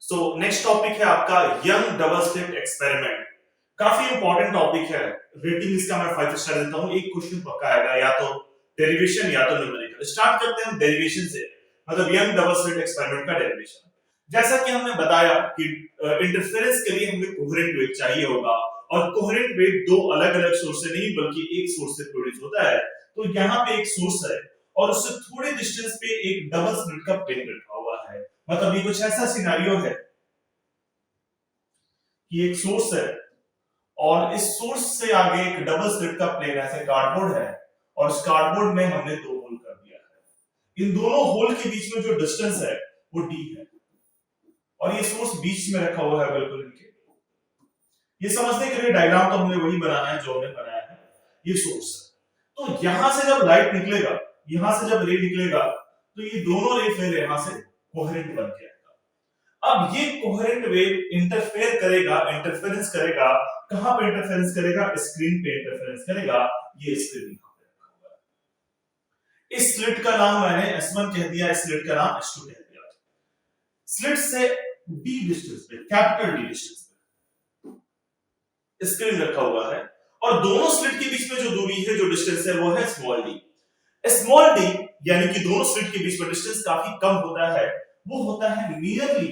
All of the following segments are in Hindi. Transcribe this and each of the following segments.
सो नेक्स्ट टॉपिक है आपका यंग डबल स्लिट एक्सपेरिमेंट। काफी इंपॉर्टेंट टॉपिक है। रेटिंग इसका मैं 5 स्टार देता हूं। एक क्वेश्चन पक्का आएगा, या तो डेरिवेशन या तो न्यूमेरिकल। स्टार्ट करते हैं डेरिवेशन से, मतलब यंग डबल स्लिट एक्सपेरिमेंट का डेरिवेशन। जैसा कि हमने बताया कि इंटरफेरेंस के लिए हमें कोहेरेंट वेव चाहिए होगा, और कोहेरेंट वेव दो अलग अलग सोर्स से नहीं बल्कि एक सोर्स से प्रोड्यूस होता है। तो यहाँ पे एक सोर्स है और उससे थोड़े डिस्टेंस पे एक डबल स्लिट का पेन रखा हुआ है। मतलब ये कुछ ऐसा सिनेरियो है कि एक सोर्स है और इस सोर्स से आगे एक डबल स्लिट का प्लेन ऐसे कार्डबोर्ड है, और इस कार्डबोर्ड में हमने दो होल कर दिया है। इन दोनों होल के बीच में जो डिस्टेंस है वो d है, और ये सोर्स बीच में रखा हुआ है बिल्कुल इनके। ये समझने के लिए डायग्राम तो हमने वही बनाना है जो हमने बनाया है। ये सोर्स है, तो यहां से जब लाइट निकलेगा, यहां से जब रे निकलेगा, तो ये दोनों रे फिर यहां से कोहेरेंट बन के आएगा। अब ये कोहेरेंट वेव इंटरफेयर करेगा, इंटरफेरेंस करेगा। कहां पे इंटरफेरेंस करेगा? स्क्रीन पे इंटरफेरेंस करेगा। ये स्क्रीन यहां पे रखा हुआ है। इस स्लिट का नाम मैंने S1 कह दिया, इस स्लिट का नाम S2 कह दिया। स्लिट से d डिस्टेंस पे, कैपिटल D डिस्टेंस पे स्क्रीन रखा हुआ है, और दोनों स्लिट के बीच में जो दूरी है, जो डिस्टेंस है, वो है स्मॉल d। स्मॉल d यानी कि दोनों स्लिट के बीच में डिस्टेंस काफी कम होता है। वो होता है नियरली,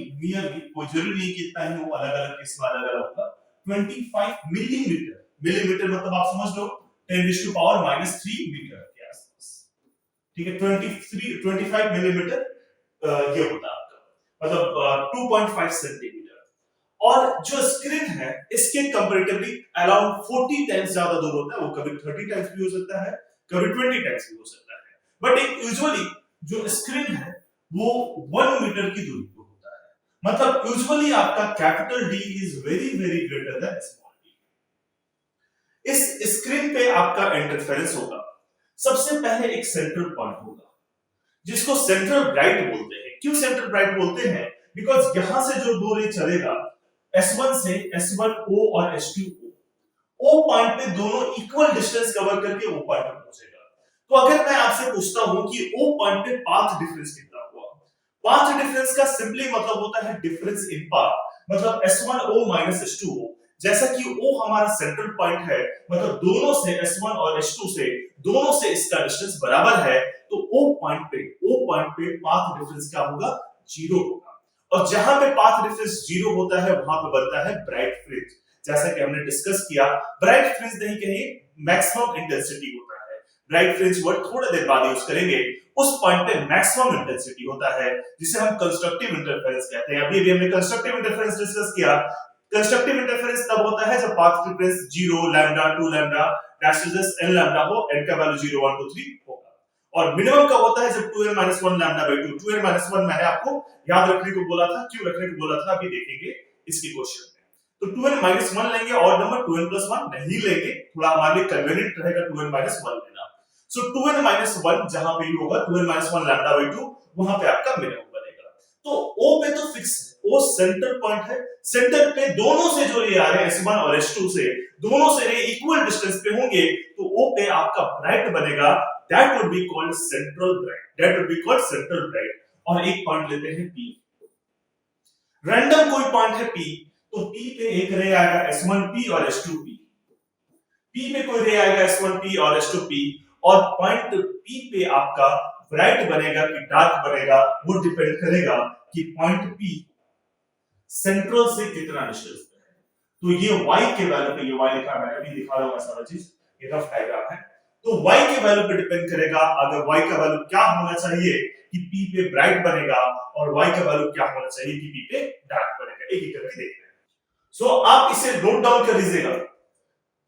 कोई जरूरी नहीं कि इतना ही हो, अलग अलग केस में अलग अलग होगा। 25 मिलीमीटर, मिलीमीटर मतलब आप समझ लो 10⁻³ मीटर के आसपास। ठीक है, 25 मिलीमीटर ये होता है आपका, मतलब 2.5 सेंटीमीटर। और जो स्क्रीन है इसके कंपैरेटिवली अराउंड 40 टाइम्स ज्यादा दूर होता है। वो कभी 30 टाइम्स भी हो सकता है, कभी 20 टाइम्स भी हो सकता है, बट एक यूजुअली जो स्क्रीन है वो 1 मीटर की दूरी पर होता है। मतलब यूजुअली आपका capital D is very very greater than small d। इस स्क्रीन पे आपका इंटरफेरेंस होगा। सबसे पहले एक सेंट्रल पॉइंट होगा जिसको सेंट्रल ब्राइट बोलते हैं। क्यों सेंट्रल ब्राइट बोलते हैं? बिकॉज यहां से जो दो रे चलेगा S1 से, S1O और S2O, O पॉइंट पे दोनों इक्वल डिस्टेंस कवर करके O पॉइंट पे पहुंचेगा। तो अगर मैं आपसे पूछता हूं कि O पॉइंट पे पाथ डिफरेंस कितना हुआ, पाथ डिफरेंस का सिंपली मतलब होता है डिफरेंस इन पाथ, मतलब S1O माइनस S2O। जैसा कि O हमारा सेंट्रल पॉइंट है, मतलब दोनों से S1 और S2 से, दोनों से इसका डिस्टेंस बराबर है, तो O पॉइंट पे पाथ डिफरेंस क्या होगा? 0 होगा। और जहां पे पाथ डिफरेंस 0 होता है वहां पे बनता है ब्राइट फ्रिंज। जैसा कि हमने डिस्कस किया, ब्राइट फ्रिंज नहीं कहेंगे, मैक्सिमम इंटेंसिटी होता है। ब्राइट फ्रिंज वर्ड थोड़ी देर बाद यूज करेंगे। उस पॉइंट पे मैक्सिमम इंटेंसिटी होता है, जिसे हम कंस्ट्रक्टिव इंटरफेरेंस कहते हैं। अभी हमने कंस्ट्रक्टिव इंटरफेरेंस डिस्कस किया। कंस्ट्रक्टिव इंटरफेरेंस तब होता है जब path difference 0, lambda, 2 lambda, dash to this n lambda हो, n का वैल्यू 0, 1, 2, 3 होगा। और मिनिमम कब होता है? जब 2n - 1 लैम्डा बाय 2। 2n - 1 मैंने आपको याद रखने को बोला था। क्यों रखने को बोला था अभी देखेंगे इसके क्वेश्चन में। तो 2n - 1 लेंगे, और नंबर 2n + 1 नहीं लेंगे, थोड़ा हमारे लिए कन्वीनिएंट रहेगा 2n - 1 लेना। सो 2n - 1 जहां पे होगा 2n - 1 लैम्डा बाय 2, वहां पे आपका मिनिमम बनेगा। तो O पे तो फिक्स है, O सेंटर पॉइंट है। सेंटर पे दोनों से जो रे आ रहे हैं S1 और S2 से, दोनों से रे इक्वल डिस्टेंस पे होंगे, तो O पे आपका ब्राइट बनेगा। That would be called central bright. That would be called central bright. और एक पॉइंट लेते हैं P। रैंडम कोई पॉइंट है P, तो P पे एक रे आएगा S1P और S2P। P पे कोई रे आएगा S1P और S2P, और पॉइंट P पे आपका ब्राइट बनेगा कि डार्क बनेगा, वो डिपेंड करेगा कि पॉइंट P सेंट्रल से कितना डिस्टेंस पे है। तो ये y के वैल्यू पे, ये y लिखा है, मैंने अभी दिखा रहा हूं सारा चीज, ये रफ डायग्राम है। तो y के वैल्यू पे डिपेंड करेगा। अगर y का वैल्यू क्या होना चाहिए कि P पे ब्राइट बनेगा, और y का वैल्यू क्या होना चाहिए कि P पे डार्क बनेगा। एक एक करके देखते हैं। सो आप इसे नोट डाउन कर लीजिएगा।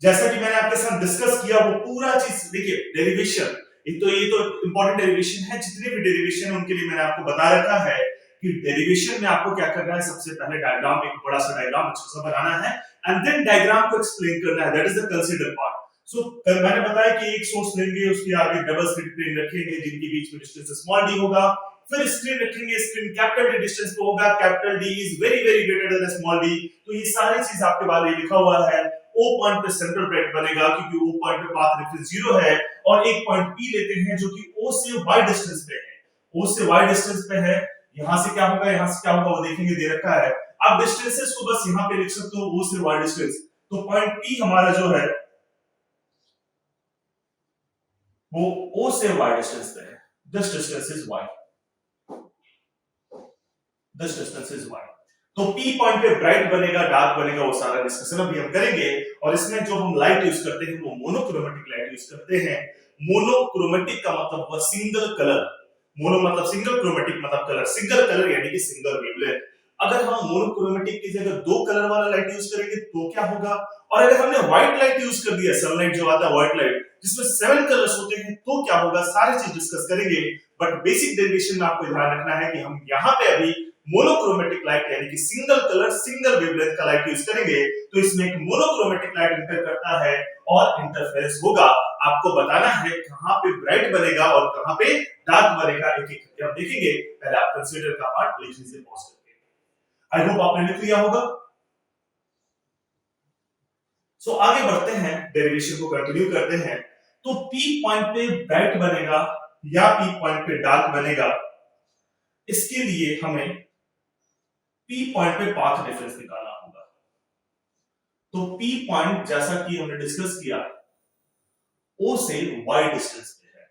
जैसा कि मैंने आपके साथ डिस्कस किया, वो पूरा चीज देखिए। डेरिवेशन, ये तो इंपॉर्टेंट डेरिवेशन है। जितने भी डेरिवेशन है उनके लिए मैंने आपको बता रखा है कि डेरिवेशन में आपको क्या करना है। सबसे पहले डायग्राम, एक बड़ा सा डायग्राम अच्छा सा बनाना है, एंड देन डायग्राम को एक्सप्लेन करना है। That is the consider part. So मैंने बताया कि एक सोर्स लेंगे, उसके आगे डबल स्लिट प्लेन रखेंगे जिनके बीच में डिस्टेंस स्मॉल d होगा। फिर स्क्रीन रखेंगे, स्क्रीन कैपिटल D डिस्टेंस पे होगा। Capital D is very very greater than small d। तो ये सारी चीज आपके बारे में लिखा हुआ है। O पॉइंट पे सेंट्रल ब्राइट बनेगा क्योंकि O पॉइंट पे पाथ डिफरेंस 0 है, और एक पॉइंट P लेते हैं जो कि O से y डिस्टेंस पे है। O से y डिस्टेंस पे है, यहां से क्या होगा, यहां से क्या होगा वो देखेंगे, दे रखा है। आप डिस्टेंसेस को बस यहां पे लिख सकते हो, O से Y डिस्टेंस। तो पॉइंट P हमारा जो है वो O से Y डिस्टेंस पे है। This distance is Y, this distance is Y। तो P पॉइंट पे ब्राइट बनेगा, डार्क बनेगा, वो सारा डिस्कशन अभी हम करेंगे। और इसमें जो हम लाइट यूज करते हैं वो मोनोक्रोमेटिक लाइट यूज करते हैं। मोनोक्रोमेटिक का मतलब हुआ सिंगल कलर, मोनो मतलब सिंगल, क्रोमेटिक मतलब कलर, सिंगल कलर यानी कि सिंगल वेवलेंथ। अगर हम मोनोक्रोमेटिक की जगह दो कलर वाला लाइट यूज करेंगे तो क्या होगा, और अगर हमने व्हाइट लाइट यूज कर दिया, सनलाइट जो आता है व्हाइट लाइट जिसमें 7 कलर्स होते हैं, तो क्या होगा, सारी चीज डिस्कस करेंगे। बट बेसिक डेरिवेशन में आपको ध्यान रखना है कि हम यहाँ पे अभी मोनोक्रोमेटिक लाइट यानी कि सिंगल कलर सिंगल वेवलेंथ का लाइट यूज करेंगे। तो इसमें एक मोनोक्रोमेटिक लाइट इंटर करता है और इंटरफेरेंस होगा। आपको बताना है कहां पे ब्राइट बनेगा और कहां पे डार्क बनेगा, एक एक करके हम देखेंगे। पहले आप कंसीडर का पार्ट लिख लीजिए पॉज करके। आई होप आपने लिख लिया होगा। सो आगे बढ़ते हैं, डेरिवेशन को कंटिन्यू करते हैं। तो P पॉइंट पे ब्राइट बनेगा या P पॉइंट पे डार्क बनेगा, इसके लिए हमें P पॉइंट पे पाथ डिफरेंस निकालना होगा। तो P पॉइंट जैसा कि हमने डिस्कस किया O से Y डिस्टेंस पे है,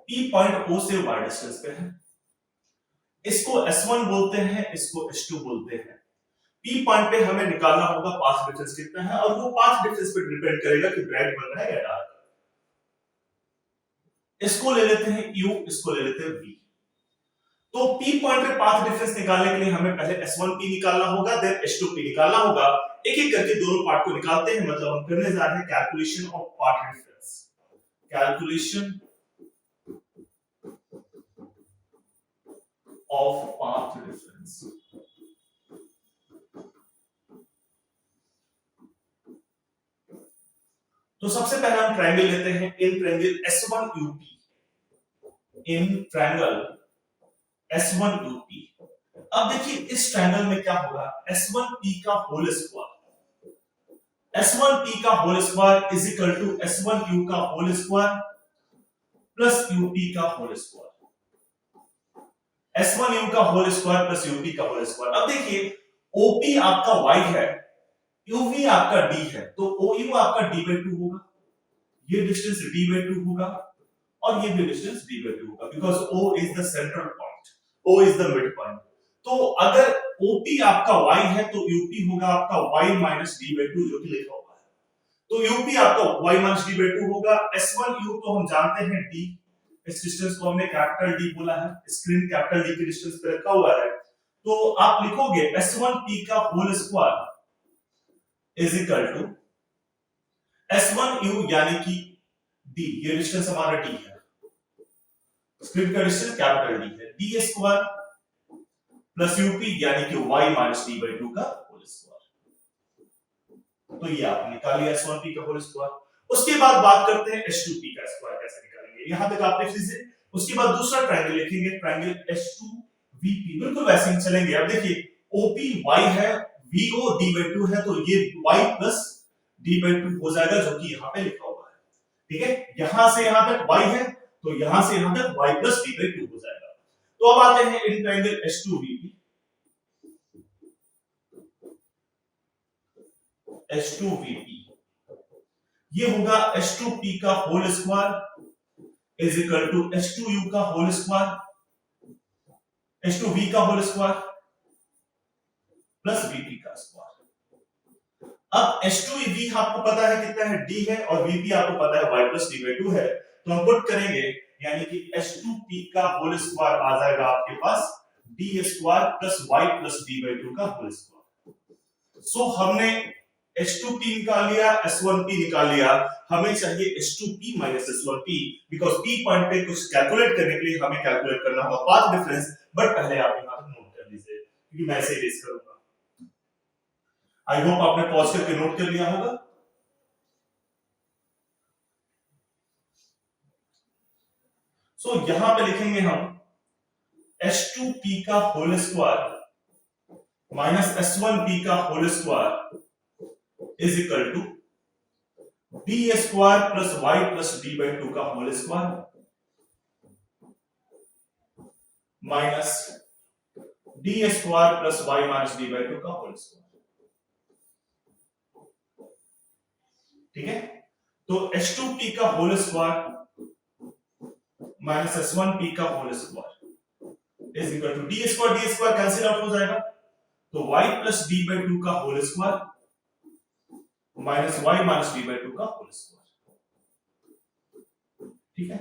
P पॉइंट O से Y डिस्टेंस पे है। इसको S1 बोलते हैं, इसको S2 बोलते हैं। P पॉइंट पे हमें निकालना होगा पाथ डिफरेंस कितना है, और वो पाथ डिफरेंस पे डिपेंड करेगा कि ब्राइट बन रहा है या डार्क। इसको ले लेते हैं U, इसको ले लेते हैं V। तो P पॉइंट पे पाथ डिफरेंस निकालने के लिए हमें पहले S1P निकालना होगा, देन S2P निकालना होगा। एक एक करके दोनों पार्ट को निकालते हैं, मतलब हम करने जा रहे हैं calculation of path difference. Calculation of path difference. तो सबसे पहले हम ट्रायंगल लेते हैं, in triangle S1UP, in triangle S1UP। अब देखिए इस ट्रायंगल में क्या होगा, S1P का होल स्क्वायर, S1P का whole square is equal to S1U का होल स्क्वायर प्लस UP का होल स्क्वायर। S1U का होल स्क्वायर प्लस UP का होल स्क्वायर। अब देखिए OP आपका Y है, UV आपका D है, तो OU आपका D/2 होगा, ये डिस्टेंस D/2 होगा, और ये भी डिस्टेंस D/2 होगा, because O is the central point, O is the mid point. तो अगर OP आपका Y है तो UP होगा आपका Y माइनस D/2 जो कि लिखा हुआ है। तो UP आपका Y माइनस D/2 होगा। S1U तो हम जानते हैं D, इस डिस्टेंस को हमने कैपिटल D बोला है, स्क्रीन कैपिटल D की डिस्टेंस पे रखा हुआ है। तो आप लिखोगे S1P का whole square is equal to S1U यानी कि D, ये डिस्टेंस हमारा D है, स्क्रीन का डिस्टेंस कैपिटल D है, D स्क्वायर प्लस UP यानी कि Y माइनस D/2 का होल स्क्वायर। तो ये आपने निकाल लिया S1P का होल स्क्वायर। उसके बाद बात करते हैं S2P का स्क्वायर कैसे निकालेंगे, यहां तक आप लिख लीजिए। उसके बाद दूसरा ट्रायंगल लिखेंगे, ट्रायंगल S2VP, बिल्कुल वैसे ही चलेंगे। अब देखिए OP Y है, VO D/2 है, तो ये Y प्लस D/2 हो जाएगा, जो कि यहां पे लिखा हुआ है। ठीक है, यहां से यहां तक Y है, तो यहां से यहां तक Y प्लस D/2 हो जाएगा। तो अब आते हैं इन ट्रायंगल S2VP, S2VP ये होगा S2P का whole square is equal to S2U का होल स्क्वायर, S2V का होल स्क्वायर प्लस VP का स्क्वायर। अब S2V आपको पता है कितना है, D है, और VP आपको पता है Y प्लस D/2 है। तो हम पुट करेंगे, यानी कि S2P का होल स्क्वायर आ जाएगा आपके पास D square plus Y plus D/2 का होल स्क्वायर। सो हमने S2P निकाल लिया, S1P निकाल लिया, हमें चाहिए S2P minus S1P, because P point पे कुछ कैलकुलेट करने के लिए हमें कैलकुलेट करना होगा पाथ डिफरेंस। बट पहले आप यहां पर नोट कर लीजिए, क्योंकि मैं ऐसे इरेज करूंगा। आई होप आपने पॉज करके नोट कर लिया होगा। सो यहां पे लिखेंगे हम S2P का होल स्क्वायर माइनस S1P का whole square is equal to D square plus Y plus D/2 का whole square. Minus D square plus Y minus D by 2 का होल स्क्वायर। ठीक है, तो H2P का होल स्क्वायर माइनस S1P का whole square is equal to D square cancel out हो जाएगा, तो y प्लस डी बाई 2 का whole square minus y minus D by 2 का होल स्क्वायर। ठीक है,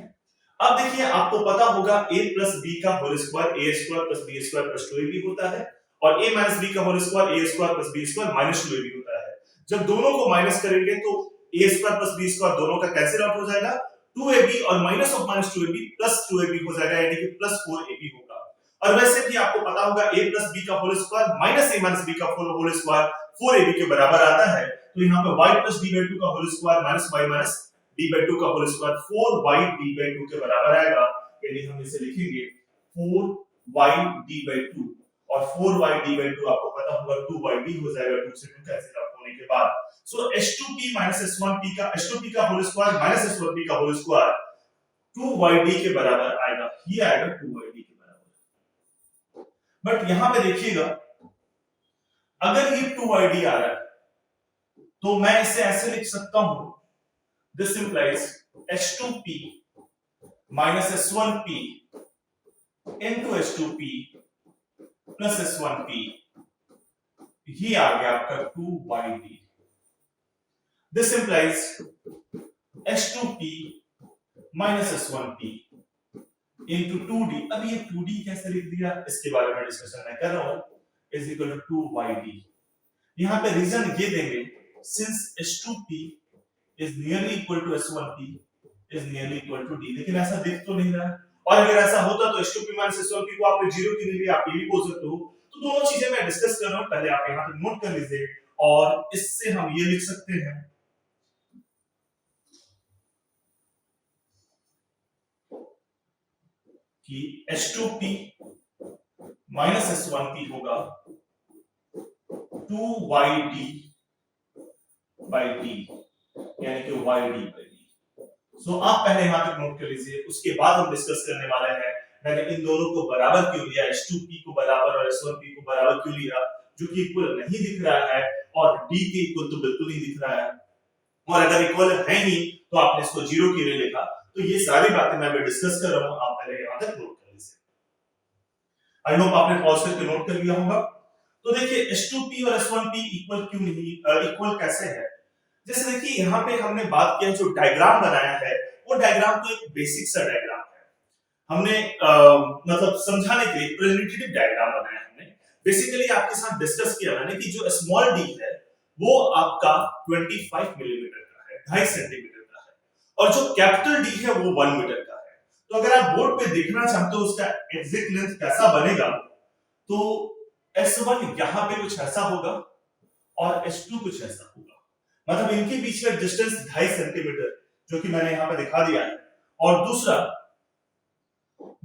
अब देखिए आपको पता होगा a प्लस b का whole square a square plus b square plus 2ab होता है, और a माइनस b का whole square a square plus b square minus 2ab होता है। जब दोनों को माइनस करेंगे तो a square plus b square दोनों का कैंसिल आउट हो जाएगा, 2ab और minus of minus 2ab plus 2ab हो जाएगा, यानी कि प्लस 4ab होगा। और वैसे भी आपको पता होगा a प्लस b का whole square minus a minus b का होल स्क्वायर 4ab के बराबर आता है, तो यहाँ पे y प्लस d बाई 2 का whole square minus y minus d by 2 का whole square 4y d by 2 के बराबर आएगा, यानी हम इसे लिखेंगे 4y d बाई 2, और 4y d बाई 2 आपको पता होगा 2y d हो जाएगा, 2 से 2 कैंसिल आउट होने के बाद। सो H2P माइनस S1P का H2P का होल स्क्वायर माइनस S1P का होल स्क्वायर 2y d के बराबर आएगा, ये आएगा 2y d के बराबर। बट यहां पे देखिएगा, अगर ये 2y d आ रहा है तो मैं इसे ऐसे लिख सकता हूं, this implies H2P minus S1P into H2P plus S1P, ये आ गया आपका 2y_d। This implies H2P minus S1P into 2d। अब ये 2d कैसे लिख दिया, इसके बारे में डिस्कशन मैं कर रहा हूं, is equal to 2y_d। यहां पे रीजन ये देंगे, since H2P is nearly equal to S1P is nearly equal to d, लेकिन ऐसा दिख तो नहीं रहा है, और अगर ऐसा होता तो H2P minus S1P को आपने 0 क्यों नहीं लिया, आप ये भी बोल सकते हो। तो दोनों चीजें मैं डिस्कस कर रहा हूं, पहले आप यहां पे नोट कर लीजिए, और इससे हम ये लिख सकते हैं कि H2P minus S1P होगा 2y_d by d, यानी कि y_d by d। सो आप पहले यहां तक नोट कर लीजिए, उसके बाद हम डिस्कस करने वाले हैं मैंने इन दोनों को बराबर क्यों लिया, H2P को बराबर और S1P को बराबर क्यों लिया, जो कि इक्वल नहीं दिख रहा है, और d के इक्वल तो बिल्कुल नहीं दिख रहा है, और अगर इक्वल है ही तो आपने इसको 0 क्यों नहीं लिखा। तो ये सारी बातें मैं डिस्कस कर रहा हूं, आप पहले यहां तक नोट कर लीजिए। आई होप आपने पॉज करके नोट कर लिया होगा। तो देखिए H2P और S1P इक्वल क्यों नहीं, इक्वल कैसे है, जैसे देखिए यहाँ पे हमने बात किया, जो डायग्राम बनाया है वो डायग्राम तो एक बेसिक सा डायग्राम है, हमने मतलब समझाने के लिए प्रेजेंटेटिव डायग्राम बनाया हमने। बेसिकली आपके साथ डिस्कस किया मैंने कि जो स्मॉल डी है वो आपका 25 मिलीमीटर का है, 2.5 सेंटीमीटर का है, और जो कैपिटल डी है वो 1 मीटर का है। तो अगर आप बोर्ड पे देखना चाहते हो उसका एग्जैक्ट लेंथ कैसा बनेगा, तो S1 यहाँ पे कुछ ऐसा होगा और S2 कुछ ऐसा होगा, मतलब इनके बीच में डिस्टेंस 2.5 सेंटीमीटर, जो कि मैंने यहां पे दिखा दिया है। और दूसरा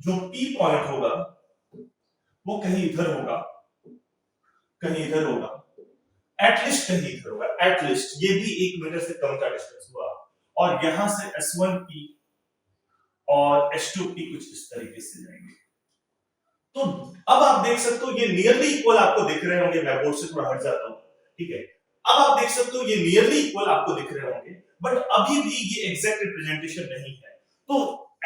जो P पॉइंट होगा वो कहीं इधर होगा, कहीं इधर होगा, एटलीस्ट कहीं इधर होगा, एटलीस्ट ये भी 1 मीटर से कम का डिस्टेंस हुआ, और यहां से S1P और H2P कुछ इस तरीके से जाएंगे। तो अब आप देख सकते हो ये नियरली इक्वल आपको दिख रहे होंगे, मैं बोर्ड से थोड़ा हट जाता हूं, ठीक है। अब आप देख सकते हो ये नियरली इक्वल आपको दिख रहे होंगे, बट अभी भी ये एग्जैक्ट रिप्रेजेंटेशन नहीं है। तो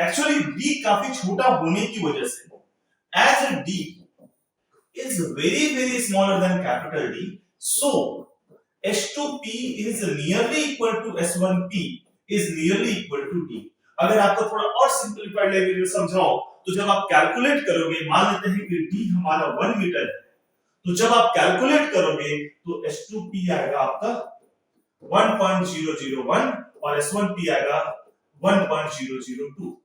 एक्चुअली d काफी छोटा होने की वजह से, as d is very smaller than capital D, so H2P is nearly equal to S1P is nearly equal to D। अगर आपको थोड़ा और सिंपलीफाइड लैंग्वेज में समझाऊं, तो जब आप कैलकुलेट करोगे, मान लेते हैं कि d हमारा 1 मीटर है, तो जब आप कैलकुलेट करोगे तो H2P आएगा आपका 1.001 और S1P आएगा 1.002।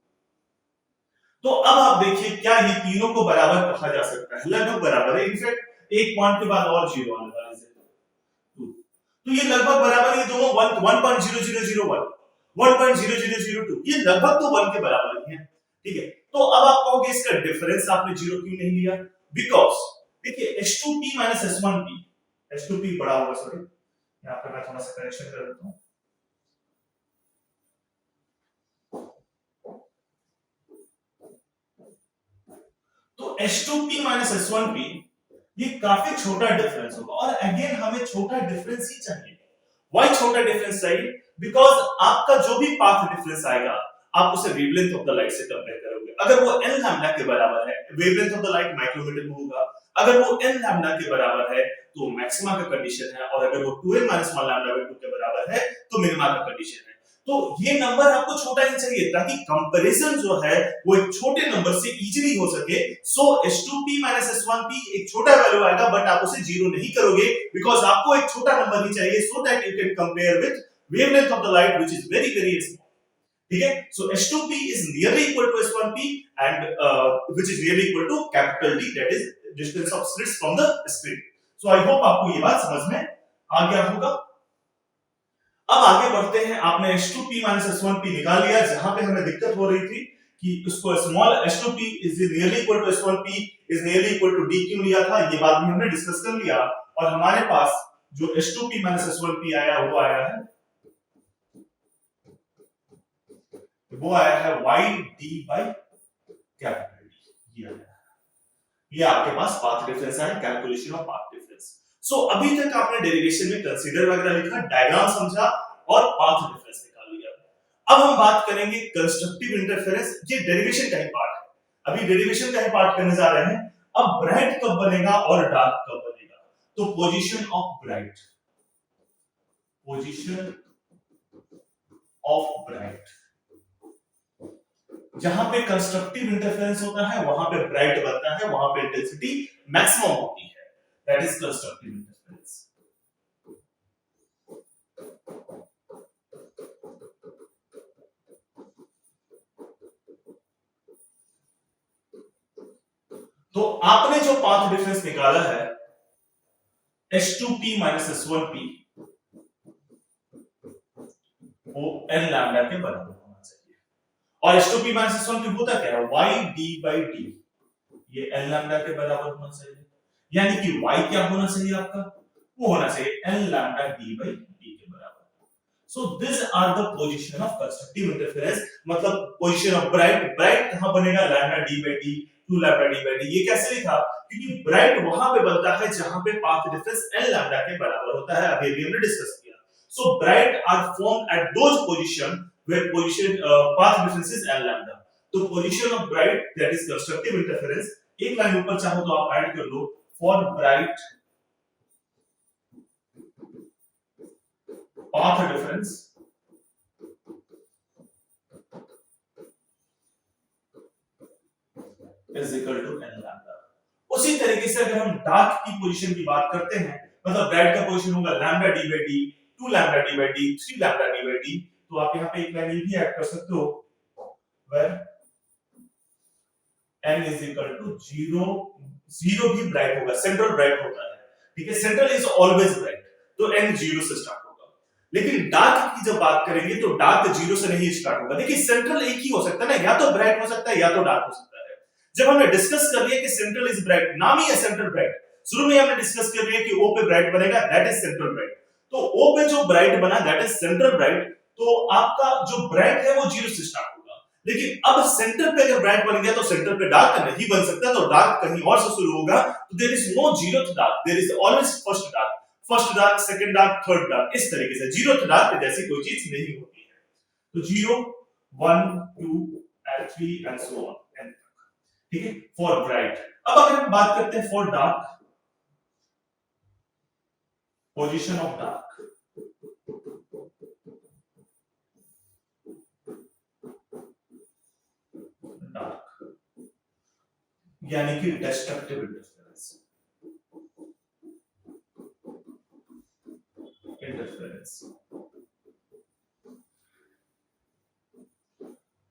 तो अब आप देखिए क्या ये तीनों को बराबर कहा जा सकता है, लगभग बराबर है, इनफैक्ट एक पॉइंट के बाद और जीरो आने वाला है, तो ये लगभग बराबर, ये दोनों 1.0001 1.0002 ये लगभग तो 1 के बराबर ही है, ठीक है। तो अब आप कहोगे इसका डिफरेंस आपने 0 क्यों नहीं लिया, बिकॉज़ देखिए H2P minus S1P, H2P बड़ा होगा, सॉरी यहां पे मैं थोड़ा सा करेक्शन कर देता हूं, तो H2P माइनस S1P ये काफी छोटा डिफरेंस होगा और अगेन हमें छोटा डिफरेंस ही चाहिए। व्हाई छोटा डिफरेंस चाहिए? बिकॉज आपका जो भी पाथ डिफरेंस आएगा आप उसे वेवलेंथ ऑफ द लाइट से कंपेयर करोगे। अगर वो n लैम्डा के बराबर है, wavelength of the light micrometre में होगा, अगर वो n लैम्डा के बराबर है तो मैक्सिमा का कंडीशन है, और अगर वो 2n 1 लैम्डा बाय 2 के बराबर है तो मिनिमा का कंडीशन है। तो ये नंबर आपको छोटा ही चाहिए ताकि कंपैरिजन जो है वो एक छोटे नंबर से इजीली हो सके। सो H2P S1P एक छोटा वैल्यू आएगा बट आप उसे जीरो नहीं करोगे बिकॉज़ आपको एक छोटा नंबर ही चाहिए so that you can compare with wavelength of the light which is very very small. ठीक है? So H2P is nearly equal to S1P and which is nearly equal to capital D, that is distance of slits from the screen. So I hope आपको ये बात समझ में आ गया होगा। अब आगे बढ़ते हैं। आपने H2P S1P निकाल लिया। जहां पे हमें दिक्कत हो रही थी कि उसको small H2P is nearly equal to S1P is nearly equal to D क्यों लिया था, ये बात भी हमने डिस्कस कर लिया। और हमारे पास जो H2P S1P आया वो आया है YD by कैपिटल D। ये आपके पास पाथ डिफरेंस है, कैलकुलेशन ऑफ पाथ डिफरेंस। सो अभी तक आपने डेरिवेशन में कंसीडर वगैरह लिखा, डायग्राम समझा और पाथ डिफरेंस निकाल लिया। अब हम बात करेंगे कंस्ट्रक्टिव इंटरफेरेंस। ये डेरिवेशन का ही पार्ट है, अभी डेरिवेशन का ही पार्ट करने जा रहे हैं। अब ब्राइट कब बनेगा और डार्क कब बनेगा? तो position of bright, position of bright, जहां पे कंस्ट्रक्टिव इंटरफेरेंस होता है वहां पे ब्राइट बनता है, वहां पे इंटेंसिटी मैक्सिमम होती है, दैट इज कंस्ट्रक्टिव इंटरफेरेंस। तो आपने जो पाथ डिफरेंस निकाला है H2P S1P वो n लैम्डा के बराबर होना चाहिए। और H2P S1P होता क्या है? YD by D, ये n लैम्डा के बराबर होना चाहिए। यानी कि y क्या होना चाहिए आपका? वो होना चाहिए n lambda D by D के बराबर। So this are the position of constructive interference, मतलब पोजीशन ऑफ ब्राइट। ब्राइट कहां बनेगा? Lambda D by D, 2 lambda D by D। ये कैसे लिखा? क्योंकि ब्राइट वहां पे बनता है जहां पे पाथ डिफरेंस n लैम्डा के बराबर होता है, अभी भी हमने डिस्कस किया। So bright are formed at those position where position path difference is n lambda. तो position of bright that is constructive interference, एक लाइन ऊपर चाहो तो आप ऐड कर लो, for bright path difference is equal to n lambda. उसी तरीके से अगर हम डार्क की पोजीशन की बात करते हैं, मतलब ब्राइट का पोजीशन होगा lambda D by D, 2 lambda D by D, 3 lambda D by D। तो आप यहां पे एक लाइन ये भी ऐड कर सकते हो where n is equal to 0, 0 भी ब्राइट होगा, सेंट्रल ब्राइट होता है, ठीक है, सेंट्रल इज ऑलवेज ब्राइट, तो n 0 से स्टार्ट होगा। लेकिन डार्क की जब बात करेंगे तो डार्क 0 से नहीं स्टार्ट होगा। देखिए सेंट्रल एक ही हो सकता है ना, या तो ब्राइट हो सकता है या तो डार्क हो सकता है। जब हमने डिस्कस कर लिया कि सेंट्रल इज ब्राइट, नाम ही है सेंट्रल ब्राइट, शुरू में हमने डिस्कस कर लिया कि O पे ब्राइट बनेगा, दैट इज सेंट्रल ब्राइट। तो O पे जो ब्राइट बना दैट इज सेंट्रल ब्राइट, तो आपका जो ब्राइट है वो 0 से स्टार्ट होगा। लेकिन अब सेंटर पे अगर ब्राइट बन गया तो सेंटर पे डार्क नहीं बन सकता, तो डार्क कहीं और से शुरू होगा। तो there is no zeroth dark, there is always first dark, first dark, second dark, third dark, इस तरीके से जीरोथ डार्क जैसी कोई चीज नहीं होती है। तो 0 1 2 and 3 and so on, ठीक है, फॉर ब्राइट। अब अगर हम बात करते हैं for dark, position of dark, dark यानी कि डिस्ट्रक्टिव इंटरफेरेंस,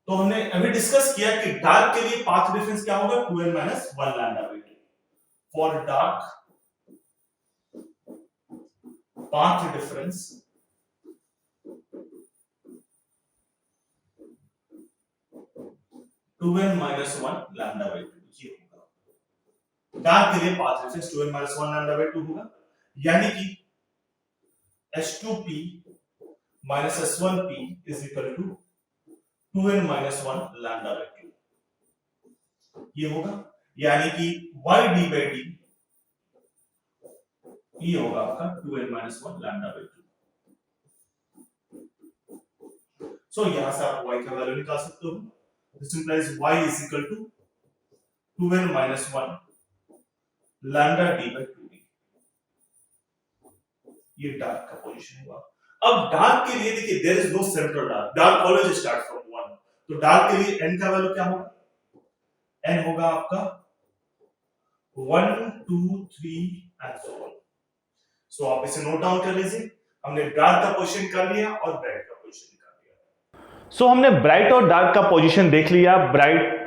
तो हमने अभी डिस्कस किया कि डार्क के लिए पाथ डिफरेंस क्या होगा? 2n 1 lambda by 2। For dark path difference to N minus 1 lambda by 2 ये होगा। डार्क के लिए path difference 2n 1 lambda by 2 होगा, यानी कि H2P S1P is equal to 2n 1 lambda by 2 ये होगा। यानी कि वाई डी बाई डी ये होगा आपका 2n - 1 लैम्डा बाई 2। सो यहां से आप y का वैल्यू निकाल सकते हो। This implies y is equal to 2n - 1 लैम्डा डी बाई 2d। ये डार्क का पोजीशन हुआ। अब डार्क के लिए देखिए there is no central dark, dark always start from 1। तो डार्क के लिए n का वैल्यू क्या होगा? n होगा आपका 1 2 3 एंड सो ऑन। सो आप इसे नोट डाउन कर लीजिए। हमने डार्क का पोजीशन कर लिया और ब्राइट का पोजीशन कर लिया। सो हमने ब्राइट और डार्क का पोजीशन देख लिया। ब्राइट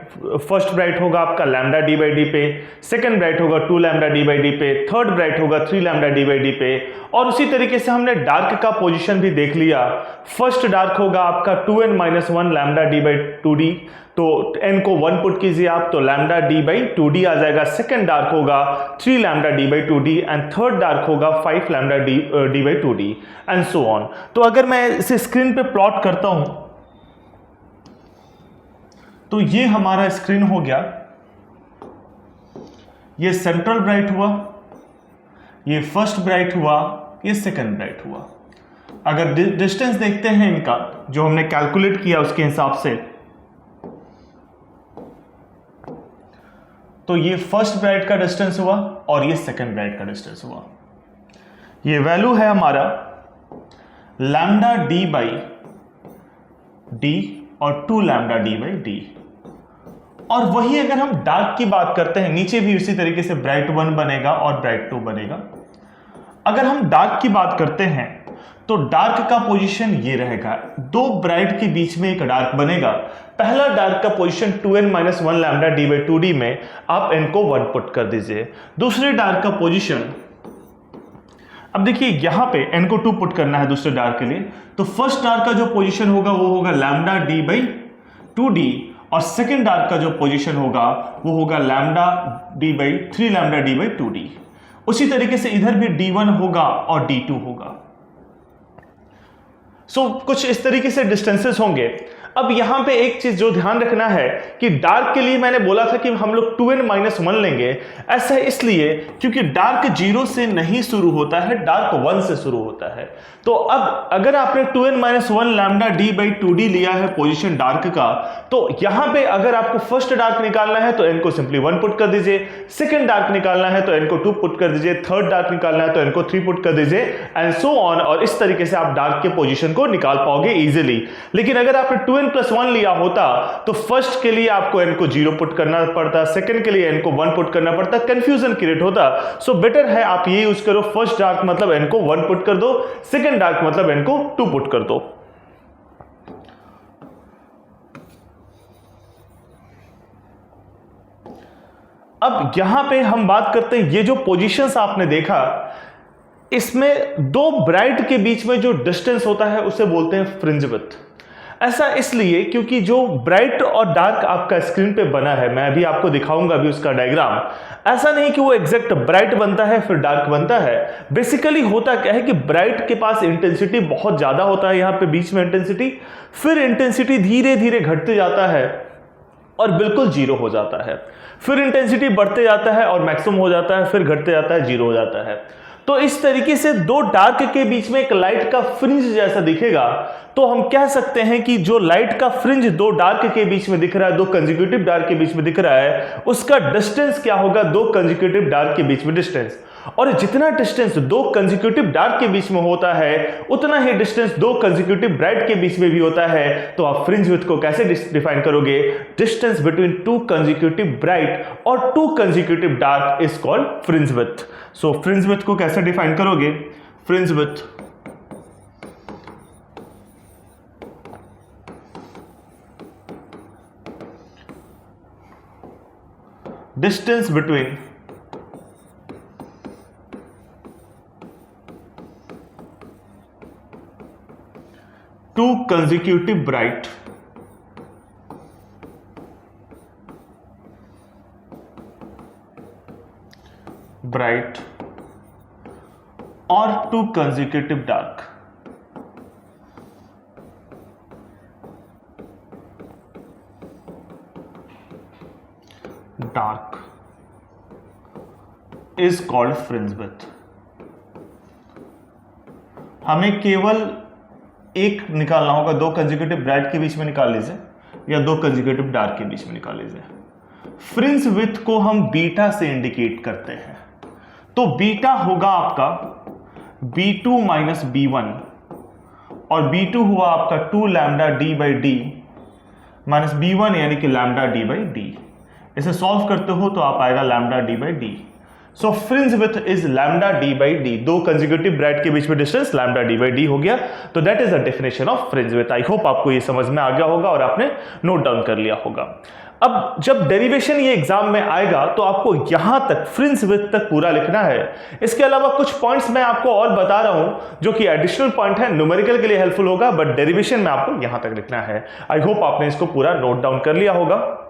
फर्स्ट ब्राइट होगा आपका लैम्डा डी बाई डी पे, सेकंड ब्राइट होगा 2 लैम्डा डी बाई डी पे, थर्ड ब्राइट होगा 3 लैम्डा डी बाई डी पे। और उसी तरीके से हमने डार्क का पोजीशन भी देख लिया। फर्स्ट डार्क होगा आपका 2n - 1 लैम्डा डी बाई 2d, तो n को 1 पुट कीजिए आप तो लैम्डा डी बाई 2d आ जाएगा। सेकंड डार्क होगा 3 lambda D by 2d and third dark होगा 5 lambda D by 2d and so on. तो अगर मैं इसे स्क्रीन पे प्लॉट करता हूं तो ये हमारा स्क्रीन हो गया। ये सेंट्रल ब्राइट हुआ, ये फर्स्ट ब्राइट हुआ, ये सेकंड ब्राइट हुआ। अगर डिस्टेंस देखते हैं इनका जो हमने कैलकुलेट किया उसके हिसाब से, तो ये फर्स्ट ब्राइट का डिस्टेंस हुआ और ये सेकंड ब्राइट का डिस्टेंस हुआ। ये वैल्यू है हमारा लैम्डा डी बाई डी और 2 लैम्डा डी बाई डी। और वही अगर हम डार्क की बात करते हैं, नीचे भी उसी तरीके से ब्राइट 1 बनेगा और ब्राइट 2 बनेगा। अगर हम डार्क की बात करते हैं तो डार्क का पोजीशन ये रहेगा, दो ब्राइट के बीच में एक डार्क बनेगा। पहला डार्क का पोजीशन 2n - 1 लैम्डा डी बाई 2d में आप n को 1 पुट कर दीजिए। दूसरे डार्क का पोजीशन, अब देखिए यहां पे n को 2 पुट करना है दूसरे डार्क के लिए, तो फर्स्ट डार्क का जो पोजीशन होगा वो होगा लैम्डा डी बाई 2d और सेकेंड डार्क का जो पोजीशन होगा वो होगा lambda D by 3 lambda D by 2d। उसी तरीके से इधर भी d1 होगा और d2 होगा। सो कुछ इस तरीके से डिस्टेंसेस होंगे। अब यहां पे एक चीज जो ध्यान रखना है कि डार्क के लिए मैंने बोला था कि हम लोग 2n - 1 लेंगे। ऐसा इसलिए क्योंकि डार्क 0 से नहीं शुरू होता है, डार्क 1 से शुरू होता है। तो अब अगर आपने 2n - 1 लैम्डा डी बाई 2d लिया है पोजीशन डार्क का, तो यहां पे अगर आपको फर्स्ट डार्क निकालना है तो n को सिंपली 1 पुट कर दीजिए, सेकंड डार्क निकालना है तो n को 2 पुट कर दीजिए, थर्ड डार्क निकालना है तो n को 3 पुट कर दीजिए एंड सो ऑन। और इस तरीके से आप डार्क के पोजीशन को निकाल पाओगे इजीली। लेकिन अगर आपने 2n + 1 लिया होता तो फर्स्ट के लिए आपको n को 0 पुट करना पड़ता, सेकंड के लिए n को 1 पुट करना पड़ता, कंफ्यूजन क्रिएट होता। सो बेटर है आप ये यूज करो, फर्स्ट डार्क मतलब n को 1 पुट कर दो, सेकंड डार्क मतलब n को 2 पुट कर दो। अब यहां पे हम बात करते हैं, ये जो पोजीशंस आपने देखा इसमें दो ब्राइट के बीच में जो डिस्टेंस होता है उसे बोलते हैं फ्रिंज विड्थ। ऐसा इसलिए क्योंकि जो ब्राइट और डार्क आपका स्क्रीन पे बना है, मैं अभी आपको दिखाऊंगा अभी उसका डायग्राम, ऐसा नहीं कि वो एग्जैक्ट ब्राइट बनता है फिर डार्क बनता है। बेसिकली होता क्या है कि ब्राइट के पास इंटेंसिटी बहुत ज्यादा होता है, यहां पे बीच में इंटेंसिटी, फिर इंटेंसिटी धीरे धीरे घटते जाता है और बिल्कुल जीरो हो जाता है, फिर इंटेंसिटी बढ़ते जाता है और मैक्सिमम हो जाता है, फिर घटते जाता है, जीरो हो जाता है। तो इस तरीके से दो डार्क के बीच में एक लाइट का फ्रिंज जैसा दिखेगा, तो हम कह सकते हैं कि जो लाइट का फ्रिंज दो डार्क के बीच में दिख रहा है, दो कंसेक्यूटिव डार्क के बीच में दिख रहा है, उसका डिस्टेंस क्या होगा, दो कंसेक्यूटिव डार्क के बीच में डिस्टेंस। और जितना डिस्टेंस दो कंसेक्यूटिव डार्क के बीच में होता है उतना ही डिस्टेंस दो कंसेक्यूटिव ब्राइट के बीच में भी होता है। तो आप फ्रिंज विड्थ को कैसे डिफाइन करोगे, distance between two consecutive bright और two consecutive dark is called fringe width. So fringe width को कैसे डिफाइन करोगे, fringe width distance between two consecutive bright or two consecutive dark is called fringe width. हमें केवल एक निकालना होगा, दो कंसेक्यूटिव ब्राइट के बीच में निकाल लीजिए या दो कंसेक्यूटिव डार्क के बीच में निकाल लीजिए। फ्रिंज विड्थ को हम बीटा से इंडिकेट करते हैं, तो बीटा होगा आपका B2 माइनस B1 और B2 हुआ आपका 2 lambda D by D minus B1 यानी कि लैम्डा डी बाई डी। इसे सॉल्व करते हो तो आप आएगा lambda D by D. So fringe width is lambda D by D, दो कंसेक्यूटिव ब्राइट के बीच में distance lambda D by D हो गया। तो that is the definition of fringe width. I hope आपको ये समझ में आ गया होगा और आपने नोट डाउन कर लिया होगा। अब जब डेरिवेशन ये एग्जाम में आएगा तो आपको यहां तक फ्रिंज विड्थ तक पूरा लिखना है। इसके अलावा कुछ पॉइंट्स मैं आपको और बता रहा हूं जो कि एडिशनल पॉइंट है, न्यूमेरिकल के लिए हेल्पफुल होगा, बट डेरिवेशन में आपको यहां तक लिखना है। आई होप आपने इसको पूरा नोट डाउन कर लिया होगा।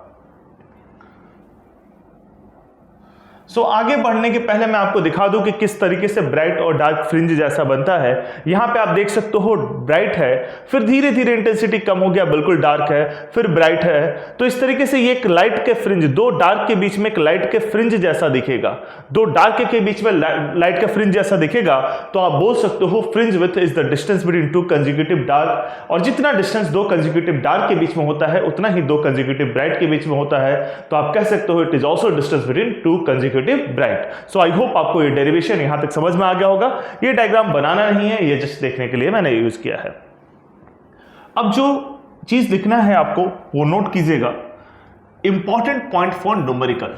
सो आगे बढ़ने के पहले मैं आपको दिखा दूं कि किस तरीके से ब्राइट और डार्क फ्रिंज जैसा बनता है। यहां पे आप देख सकते हो ब्राइट है, फिर धीरे धीरे इंटेंसिटी कम हो गया, बिल्कुल डार्क है, फिर ब्राइट है। तो इस तरीके से ये एक लाइट के फ्रिंज, दो डार्क के बीच में एक लाइट के फ्रिंज जैसा दिखेगा, दो डार्क के बीच में लाइट का फ्रिंज जैसा दिखेगा। तो आप बोल सकते हो fringe width is the distance between two consecutive dark, और जितना डिस्टेंस दो कंसेक्यूटिव डार्क के बीच में होता है उतना ही दो कंसेक्यूटिव ब्राइट के बीच में होता है। तो आप कह सकते हो it is also distance between two consecutive bright. So I hope आपको ये डेरिवेशन यहां तक समझ में आ गया होगा। ये डायग्राम बनाना नहीं है, ये जस्ट देखने के लिए मैंने यूज किया है। अब जो चीज लिखना है आपको वो नोट कीजिएगा, इंपॉर्टेंट पॉइंट फॉर न्यूमेरिकल।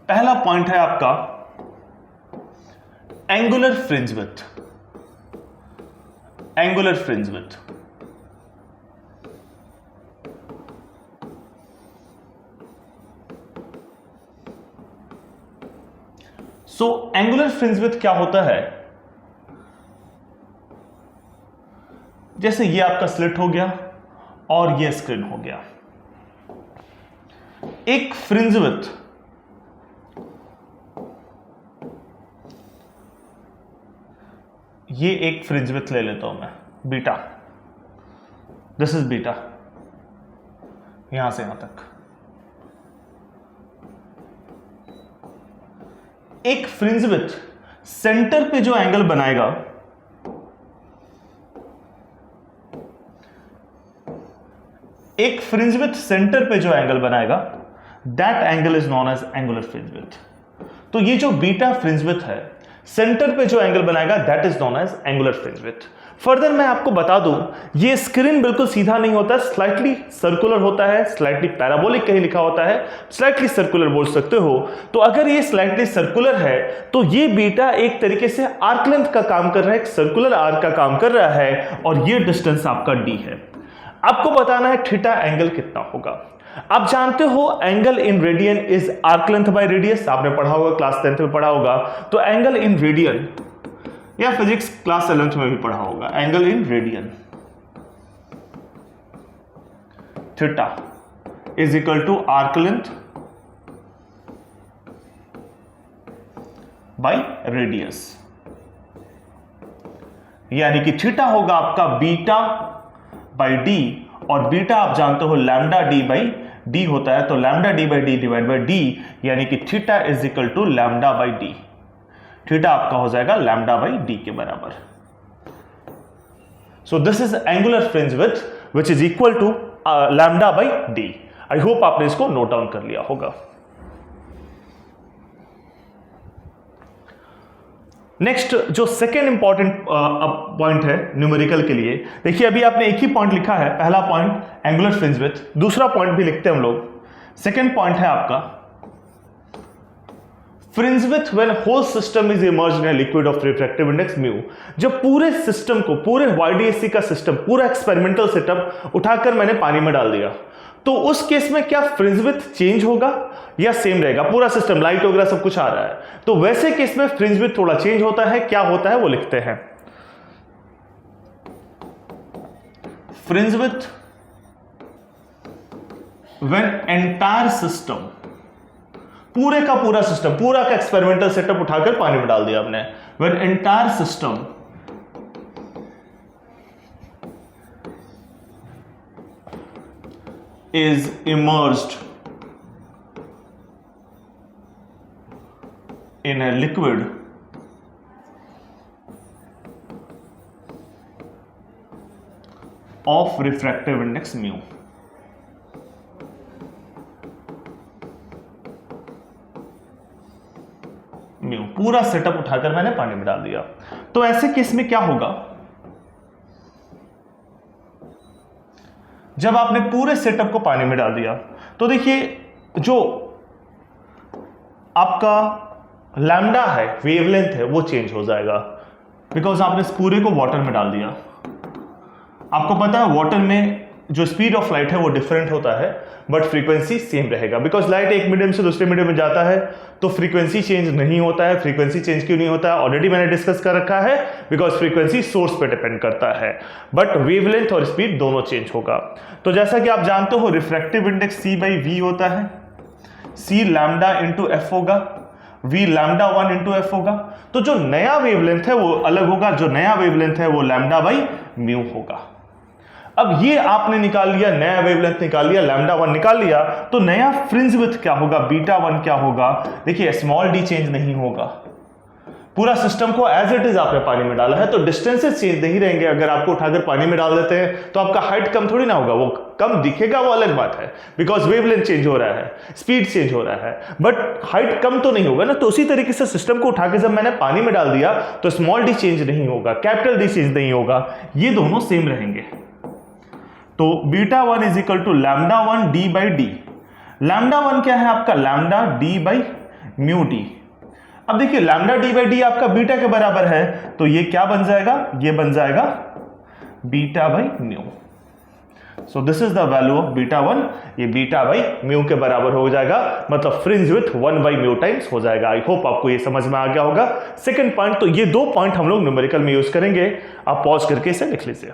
पहला पॉइंट है आपका angular fringe width. Angular fringe width angular fringe width क्या होता है? जैसे ये आपका स्लिट हो गया और ये स्क्रीन हो गया। एक फ्रिंज विड्थ ये एक फ्रिंज विड्थ ले लेता हूं मैं, बीटा, दिस इज बीटा, यहां से यहां तक। एक फ्रिंज विड्थ सेंटर पे जो एंगल बनाएगा एक फ्रिंज विड्थ सेंटर पे जो एंगल बनाएगा that angle is known as angular fringe width. तो ये जो बीटा फ्रिंज विड्थ है सेंटर पे जो एंगल बनाएगा that is known as angular fringe width. Further मैं आपको बता दूं ये स्क्रीन बिल्कुल सीधा नहीं होता, स्लाइटली सर्कुलर होता है, स्लाइटली पैराबोलिक कहीं लिखा होता है, स्लाइटली सर्कुलर बोल सकते हो। तो अगर ये स्लाइटली सर्कुलर है तो ये बीटा एक तरीके से आर्क लेंथ का काम कर रहा है, एक सर्कुलर आर्क का काम कर रहा है, और ये डिस्टेंस आपका डी है। आपको बताना है थीटा एंगल कितना होगा। आप जानते हो angle in radian is arc length by radius, आपने पढ़ा होगा, क्लास 10th में पढ़ा होगा। तो एंगल इन रेडियन या फिजिक्स क्लास 11th में भी पढ़ा होगा, angle in radian theta is equal to arc length by radius, यानी कि थीटा होगा आपका बीटा बाई डी, और बीटा आप जानते हो लैम्डा डी बाई डी होता है। तो lambda D by D divide by D, यानी कि theta is equal to lambda by D. Theta आपका हो जाएगा लैम्डा बाई डी के बराबर। So this is angular fringe width which is equal to lambda by D. I hope आपने इसको नोट डाउन कर लिया होगा। नेक्स्ट जो सेकेंड इंपॉर्टेंट पॉइंट है न्यूमेरिकल के लिए, देखिए अभी आपने एक ही पॉइंट लिखा है, पहला पॉइंट एंगुलर फ्रिंज विड्थ, दूसरा पॉइंट भी लिखते हैं हम लोग। सेकेंड पॉइंट है आपका fringe width when whole system is immersed in liquid of refractive index mu. जब पूरे सिस्टम को, पूरे YDAC का सिस्टम, पूरा एक्सपेरिमेंटल सेटअप उठाकर मैंने पानी में डाल दिया, तो उस केस में क्या फ्रिंज विड्थ चेंज होगा या सेम रहेगा? पूरा सिस्टम लाइट वगैरह सब कुछ आ रहा है, तो वैसे केस में फ्रिंज विड्थ थोड़ा चेंज होता है। क्या होता है वो लिखते हैं। Fringe width when entire system, पूरे का पूरा सिस्टम, पूरा का एक्सपेरिमेंटल सेटअप उठाकर पानी में डाल दिया आपने, when entire system is immersed in a liquid of refractive index mu. Mu पूरा सेटअप उठाकर मैंने पानी में डाल दिया। तो ऐसे केस में क्या होगा, जब आपने पूरे सेटअप को पानी में डाल दिया तो देखिए जो आपका लैम्डा है, वेवलेंथ है, वो चेंज हो जाएगा, बिकॉज आपने इस पूरे को वाटर में डाल दिया। आपको पता है वाटर में जो स्पीड ऑफ लाइट है वो डिफरेंट होता है, बट फ्रीक्वेंसी सेम रहेगा, बिकॉज लाइट एक मीडियम से दूसरे मीडियम में जाता है तो फ्रीक्वेंसी चेंज नहीं होता है। फ्रीक्वेंसी चेंज क्यों नहीं होता है, ऑलरेडी मैंने डिस्कस कर रखा है, बिकॉज फ्रीक्वेंसी सोर्स पे डिपेंड करता है, बट वेवलेंथ और स्पीड दोनों चेंज होगा। तो जैसा कि आप जानते हो refractive index C by V होता है, C लैम्डा इंटू एफ होगा, V लैम्डा 1 इंटू एफ होगा। तो जो नया वेवलेंथ है वो अलग होगा, जो नया वेवलेंथ है वो लैम्डा बाई म्यू होगा। अब ये आपने निकाल लिया, नया वेवलेंथ निकाल लिया, लैम्डा 1 निकाल लिया, तो नया फ्रिंज विड्थ क्या होगा, बीटा 1 क्या होगा। देखिए स्मॉल d चेंज नहीं होगा, पूरा सिस्टम को एज इट इज आपने पानी में डाला है तो डिस्टेंसेस चेंज नहीं रहेंगे। अगर आपको उठाकर पानी में डाल देते हैं तो आपका हाइट कम थोड़ी ना होगा, वो कम दिखेगा, वो अलग बात है, बिकॉज वेवलेंथ चेंज हो रहा है, स्पीड चेंज हो रहा है, बट हाइट कम तो नहीं होगा ना। तो उसी तरीके से सिस्टम को उठाकर जब मैंने पानी में डाल दिया तो स्मॉल d चेंज नहीं होगा, कैपिटल D चेंज नहीं होगा, ये दोनों सेम रहेंगे। तो beta 1 is equal to lambda 1 d by D. Lambda 1 क्या है आपका, lambda d by mu D. अब देखिए लैम्डा d बाई डी आपका बीटा के बराबर है, तो ये क्या बन जाएगा, ये बन जाएगा beta by mu. So this is the value of beta 1, ये बीटा बाई म्यू के बराबर हो जाएगा, मतलब fringe with 1 by mu times हो जाएगा। आई होप आपको ये समझ में आ गया होगा। सेकंड पॉइंट, तो ये दो पॉइंट हम लोग न्यूमेरिकल में यूज करेंगे, आप पॉज करके इसे लिख लीजिए।